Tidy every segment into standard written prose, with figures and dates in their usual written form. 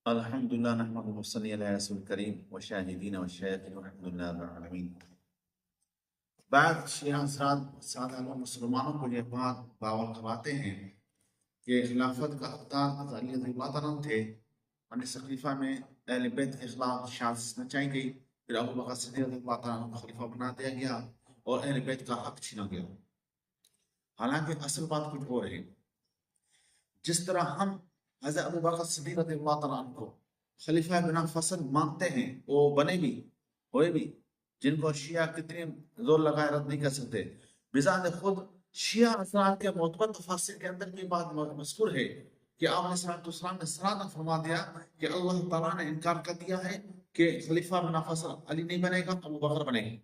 الحمد لله نحمده ونصلي على رسول الكريم والشاهدين والشاهدين والحمد لله رب العالمين. بعد شیعہ حضرات سادہ مسلمانوں کو یہ بات باور کرواتے ہیں کہ خلافت کا حقدار علی رضی اللہ عنہ تھے. 19 خلیفہ میں اہل بیت کے خلاف شاذ نچائی گئی، پھر ابو بکر صدیق رضی اللہ عنہ کو خلیفہ بنا دیا گیا اور اہل بیت کا حق چھینا گیا. حالانکہ اصل بات کچھ اور ہے. جس طرح ہم حضرت ابو بکر صدیق رضی اللہ عنہ کو خلیفہ بنا فصل مانتے ہیں، وہ بنے بھی ہوئے بھی، جن کو شیعہ کتنے زور لگائے رد نہیں کر سکتے. بذات خود شیعہ حضرات کے معتبر تفاسیر کے اندر کی بات مذکور ہے کہ آپ علیہ السلام نے صراحتاً فرما دیا کہ اللہ تعالیٰ نے انکار کر دیا ہے کہ خلیفہ بنا فصل علی نہیں بنے گا، ابو بکر بنے گا.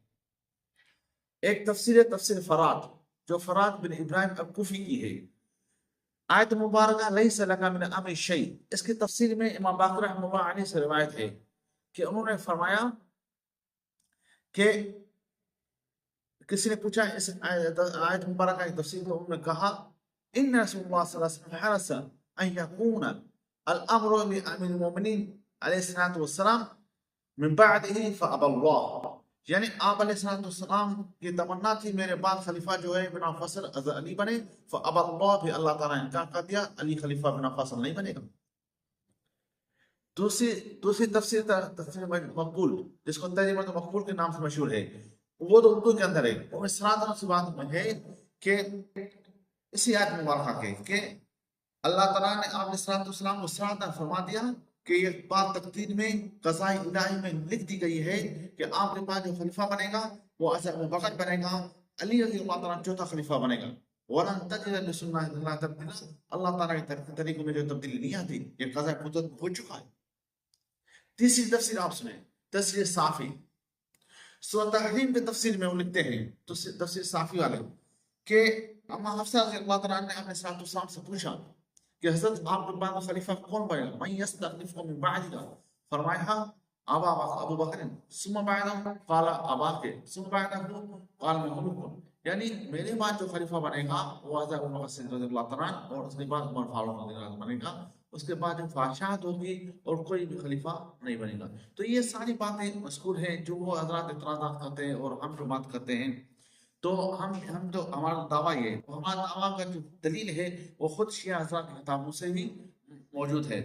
ایک تفسیر ہے تفسیر فرات، جو فرات بن ابراہیم الکوفی کی ہے. آیت مبارکہ لیس لک من الامر شیء، اس کی تفسیر میں امام باقر رحمہ اللہ علیہ سے روایت ہے کہ انہوں نے فرمایا کہ کسی نے پوچھا اس آیت مبارکہ کی تفسیر تو انہوں نے کہا ان رسول اللہ صلی اللہ علیہ وسلم حرص ان یکون الامر بامیر المؤمنین علیہ الصلوۃ والسلام من بعده فابى اللہ، یعنی آپ علیہ السلام کی تمنا تھی میرے بعد خلیفہ جو ہے بنا فصل علی بنے، فابى اللہ، بھی اللہ تعالیٰ نے انکار کر دیا، علی خلیفہ بنا فصل نہیں بنے گا. دوسری تفسیر مقبول، جس کو ترجمہ مقبول کے نام سے مشہور ہے، وہ تو اردو کے اندر ہے. وہ اس طرح سے بات میں ہے کہ اسی آیت مبارکہ کے کہ اللہ تعالیٰ نے آپ علیہ السلام کو صراحتاً فرما دیا کہ یہ بات تقدیر میں قضاء الہی میں لکھ دی گئی ہے کہ آپ کے بعد جو خلیفہ بنے گا وہ حضرت ابو بکر بنے گا، علی رضی اللہ تعالیٰ چوتھا خلیفہ بنے گا. وَلَن تَجِدَ لِسُنَّةِ اللَّهِ تَبْدِيلًا، اللہ تعالیٰ کے طریقے میں جو تبدیلی نہیں آتی، یہ قضاء قدرت ہو چکا ہے. تیسری تفسیر آپ سنیں، تفسیر صافی. سورۃ تحریم کے تفسیر میں وہ لکھتے ہیں تفسیر صافی والے کہ اما حفصہ رضی اللہ تعالیٰ نے اپنے السلام سے پوچھا کہ حضرت آپ کے بعد خلیفہ کون بنے گا؟ من یستخلفکم من بعدک، فرمایا ابو بکر، ثم بعدہ قال اباک، ثم بعدہ قال محمود، یعنی میرے بعد جو خلیفہ بنے گا وہ حضرت ابو بکر صدیق رضی اللہ تعالیٰ اور اس کے بعد عمر فاروق رضی اللہ عنہ بنے گا، اس کے بعد جو فاشاہت ہوگی اور کوئی بھی خلیفہ نہیں بنے گا. تو یہ ساری باتیں مذکور ہیں جو وہ حضرات اعتراضات کرتے ہیں اور ہم جو بات کرتے ہیں. تو ہم تو ہمارا دعویٰ یہ ہے، ہمارا دعویٰ کا جو دلیل ہے وہ خود شیعہ حضرات کی کتابوں سے بھی موجود ہے.